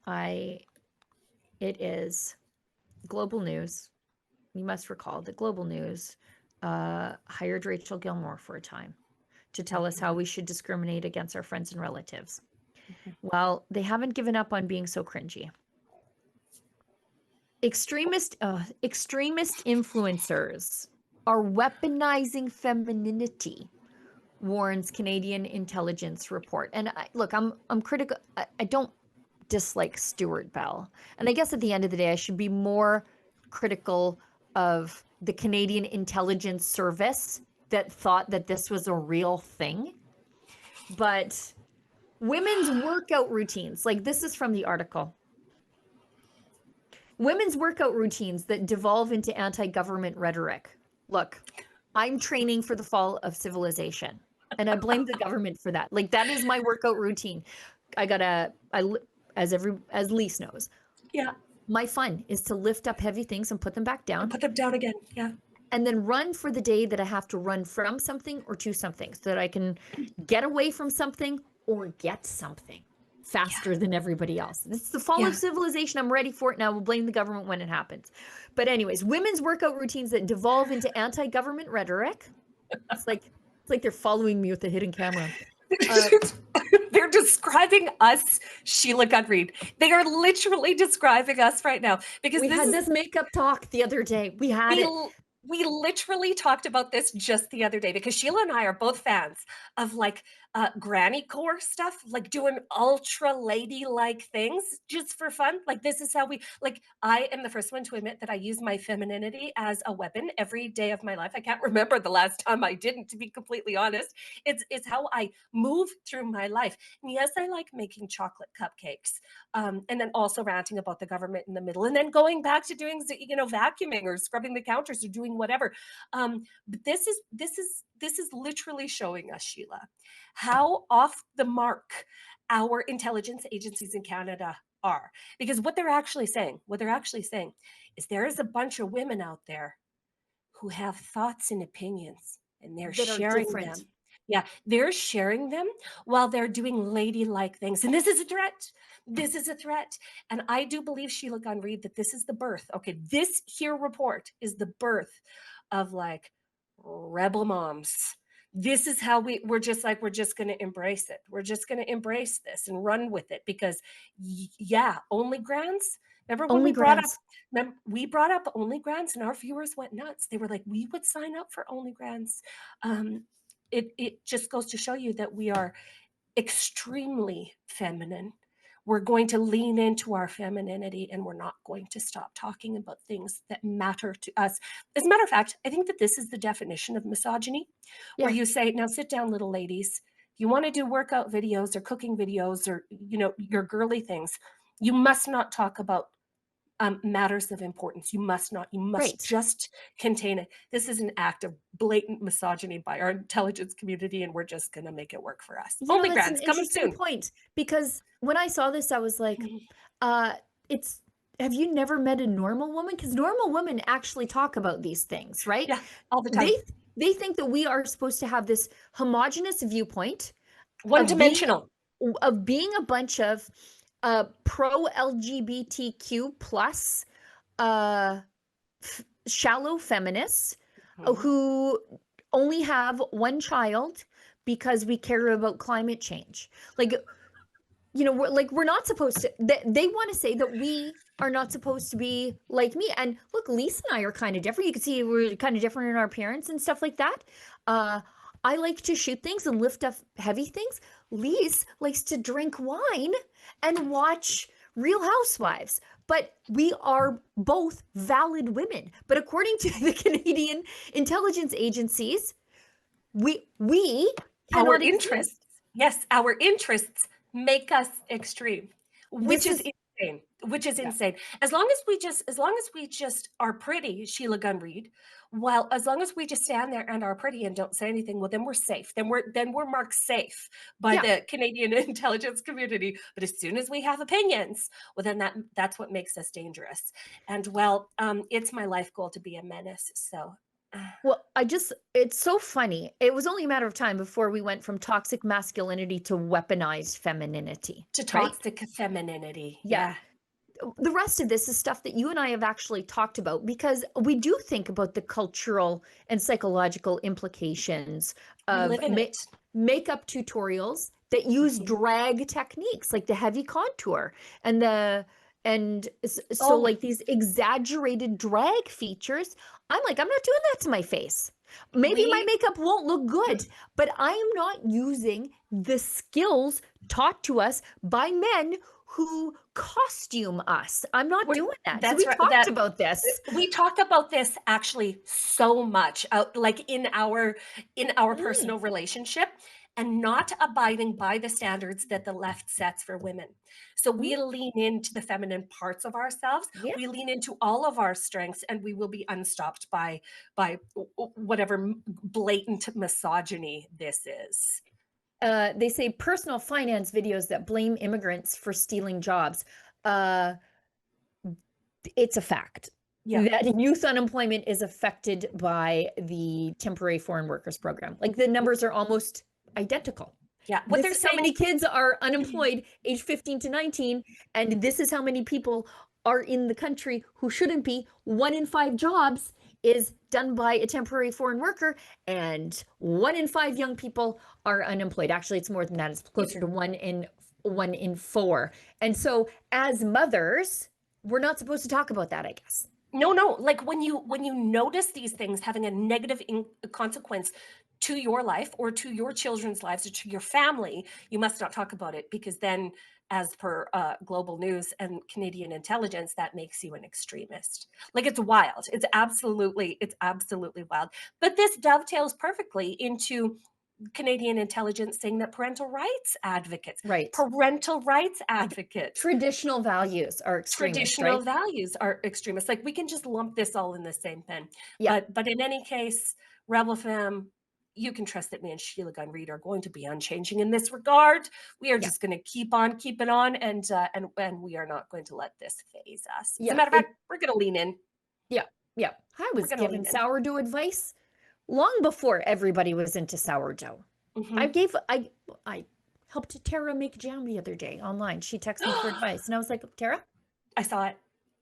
It is global news. You must recall that global news hired Rachel Gilmore for a time to tell us how we should discriminate against our friends and relatives. Well, they haven't given up on being so cringy. Extremist influencers are weaponizing femininity, warns Canadian intelligence report. And look, I'm critical. I don't dislike Stuart Bell, and I guess at the end of the day, I should be more critical of the Canadian Intelligence Service that thought that this was a real thing. But women's workout routines, like this is from the article. Women's workout routines that devolve into anti-government rhetoric. Look, I'm training for the fall of civilization, and I blame the government for that. Like that is my workout routine. As Lise knows. Yeah. My fun is to lift up heavy things and put them back down. And put them down again. Yeah. And then run for the day that I have to run from something or to something so that I can get away from something or get something faster than everybody else. It's the fall of civilization. I'm ready for it now. We'll blame the government when it happens. But anyways, women's workout routines that devolve into anti-government rhetoric. It's like they're following me with a hidden camera. They're describing us, Sheila Gunn Reid. They are literally describing us right now because we had this makeup talk the other day. We literally talked about this just the other day because Sheila and I are both fans of like granny core stuff, like doing ultra lady-like things just for fun. Like this is how I am the first one to admit that I use my femininity as a weapon every day of my life. I can't remember the last time I didn't, to be completely honest. It's how I move through my life. And yes, I like making chocolate cupcakes, and then also ranting about the government in the middle, and then going back to doing, vacuuming or scrubbing the counters or doing whatever. But this is literally showing us, Sheila, how off the mark our intelligence agencies in Canada are. Because what they're actually saying is there is a bunch of women out there who have thoughts and opinions, and they're sharing them. Yeah, they're sharing them while they're doing ladylike things. And this is a threat. This is a threat. And I do believe, Sheila Gunn Reid, that this is the birth. Okay, this here report is the birth of like rebel moms. This is how we're just going to embrace it. We're just going to embrace this and run with it because only grants. Remember when we brought up only grants and our viewers went nuts. They were like, we would sign up for only grants. It just goes to show you that we are extremely feminine. We're going to lean into our femininity and we're not going to stop talking about things that matter to us. As a matter of fact, I think that this is the definition of misogyny, where you say, now sit down, little ladies. If you want to do workout videos or cooking videos or, your girly things, you must not talk about matters of importance. You must not. You must just contain it. This is an act of blatant misogyny by our intelligence community, and we're just going to make it work for us. Only grants coming soon. Point, because when I saw this, I was like, have you never met a normal woman? Because normal women actually talk about these things, right? Yeah, all the time. They think that we are supposed to have this homogenous viewpoint, one-dimensional, of being a bunch of pro-LGBTQ plus shallow feminists who only have one child because we care about climate change. Like, we're not supposed to, they want to say that we are not supposed to be like me. And look, Lise and I are kind of different. You can see we're kind of different in our appearance and stuff like that. I like to shoot things and lift up heavy things. Lise likes to drink wine and watch Real Housewives. But we are both valid women. But according to the Canadian intelligence agencies, our interests, our interests make us extreme, which is insane. Insane. As long as we just are pretty, Sheila Gunn Reid, as long as we just stand there and are pretty and don't say anything, well, then we're safe. Then we're marked safe by the Canadian intelligence community. But as soon as we have opinions, well, then that's what makes us dangerous. And it's my life goal to be a menace. So Well, it's so funny. It was only a matter of time before we went from toxic masculinity to weaponized femininity, To right? toxic femininity. Yeah. Yeah. The rest of this is stuff that you and I have actually talked about because we do think about the cultural and psychological implications We of live in it. makeup tutorials that use Mhm. drag techniques like the heavy contour and so Oh, like these exaggerated drag features. I'm not doing that to my face. Maybe my we makeup won't look good, but I am not using the skills taught to us by men who costume us. I'm not we doing that. So that's we right, talked that about this. we talk about this actually so much, like in our Mm, personal relationship, and not abiding by the standards that the left sets for women. So mm, we lean into the feminine parts of ourselves. yeah. We lean into all of our strengths, and we will be unstopped by whatever blatant misogyny this is. They say personal finance videos that blame immigrants for stealing jobs. Uh, it's a fact Yeah, that youth unemployment is affected by the temporary foreign workers program. Like the numbers are almost identical. yeah. What This they're is how saying. many kids are unemployed age 15 to 19, and this is how many people are in the country who shouldn't be. 1 in 5 jobs is done by a temporary foreign worker, and 1 in 5 young people are unemployed. Actually, it's more than that. It's closer to 1 in 4. And so, as mothers, we're not supposed to talk about that, I guess. No, no, like when you notice these things having a negative consequence to your life or to your children's lives or to your family, you must not talk about it because then, as per global news and Canadian intelligence, that makes you an extremist. Like it's wild. It's absolutely wild. But this dovetails perfectly into Canadian intelligence saying that Right. parental rights advocates Traditional values are extremist, traditional right? values are extremists. Like we can just lump this all in the same pen. Yeah. But in any case, Rebel Fam, you can trust that me and Sheila Gunn Reid are going to be unchanging in this regard. We are Yeah. just going to keep on keeping on, and we are not going to let this phase us. As a Yeah. matter of fact, we're going to lean in. Yeah. Yeah. I We're was going to lean given in. sourdough advice long before everybody was into sourdough. I Hmm. gave I helped Tara make jam the other day online. She texted me for advice, and I was like, Tara, I saw it.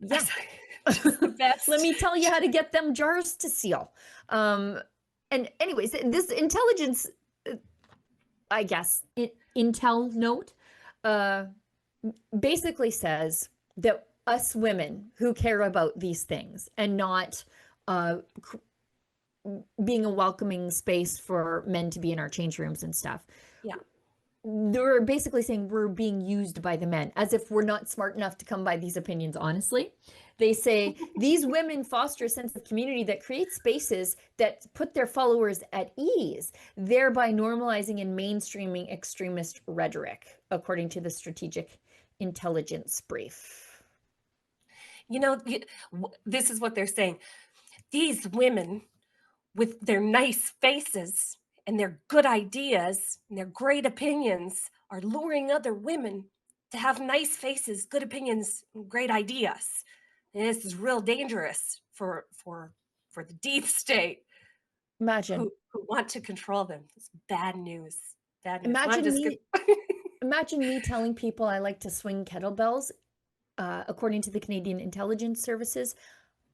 I yeah. saw it. She's the Let best. me tell you how to get them jars to seal. Um, and anyways, this intelligence, uh, I guess, intel note, uh, basically says that us women who care about these things and not uh, being a welcoming space for men to be in our change rooms and stuff, Yeah. they're basically saying we're being used by the men as if we're not smart enough to come by these opinions honestly. They say these women foster a sense of community that creates spaces that put their followers at ease, thereby normalizing and mainstreaming extremist rhetoric, according to the strategic intelligence brief. You know, this is what they're saying. These women with their nice faces and their good ideas and their great opinions are luring other women to have nice faces, good opinions, and great ideas. And this is real dangerous for the deep state Imagine, who want to control them. It's bad news. Bad news. So I'm imagine just gonna me, imagine me telling people I like to swing kettlebells. According to the Canadian Intelligence Services,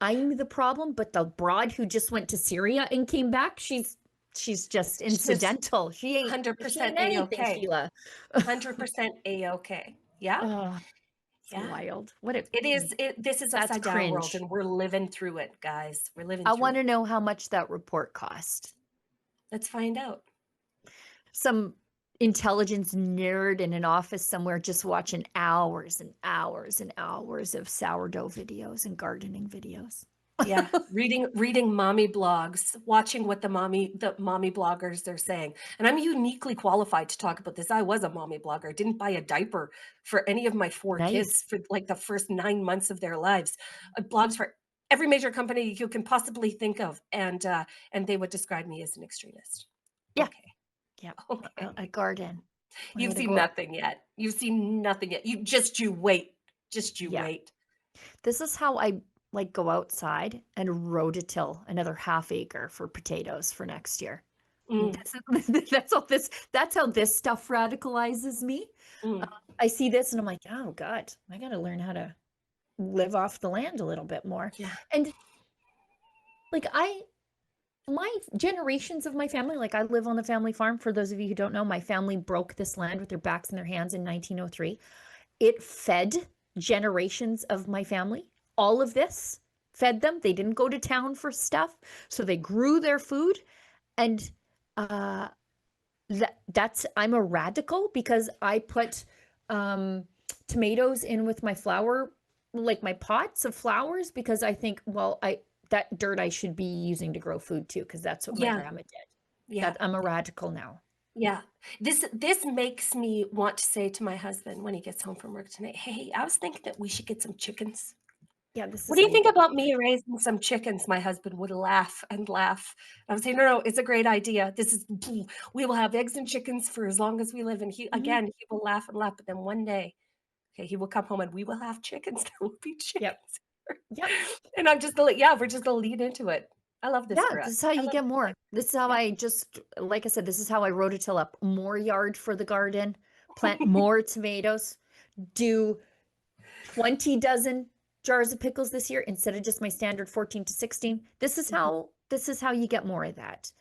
I'm the problem, but the broad who just went to Syria and came back, she's just just incidental. She 100% ain't anything, a-okay. Sheila. 100% a-okay. Yeah. Oh, it's Yeah. wild. What a This is That's upside down world, cringe. and we're living through it, guys. We're living I through want it. to know how much that report cost. Let's find out. Some intelligence nerd in an office somewhere just watching hours and hours and hours of sourdough videos and gardening videos. Yeah, reading mommy blogs, watching what the mommy bloggers are saying. And I'm uniquely qualified to talk about this. I was a mommy blogger. I didn't buy a diaper for any of my 4 kids Nice. for like the first 9 months of their lives. Blogs for every major company you can possibly think of, and they would describe me as an extremist. Yeah. Okay. Yeah. Okay. A garden. I'm You've gonna seen go. nothing yet. You've seen nothing yet. You wait. Just you Yeah. wait. This is how like go outside and rototill another half acre for potatoes for next year. Mm, That's how this stuff radicalizes me. mm. I see this and I'm like, oh God, I got to learn how to live off the land a little bit more. Yeah. And like my generations of my family, like I live on the family farm. For those of you who don't know, my family broke this land with their backs in their hands in 1903. It fed generations of my family. All of this fed them. They didn't go to town for stuff, so they grew their food. And uh, that's I'm a radical because I put tomatoes in with my flower, like my pots of flowers, because I think, well, I that dirt I should be using to grow food too, because that's what my Yeah. grandma did. Yeah. That I'm a radical now. Yeah. This makes me want to say to my husband when he gets home from work tonight, hey, I was thinking that we should get some chickens. Yeah, this What is do how you you think get about me raising some chickens? My husband would laugh and laugh. I would say, no, it's a great idea. We will have eggs and chickens for as long as we live. And Mhm. he will laugh and laugh. But then one day, okay, he will come home and we will have chickens. There will be Yep. chickens. Yep. And I'm just gonna, yeah, we're just gonna lead into it. I love this Yeah, for us. this is how I you love get this. more. This is how Yeah. I just, like I said, this is how I rototill up more yard for the garden, plant more tomatoes, do 20 dozen jars of pickles this year instead of just my standard 14 to 16. This is how you get more of that.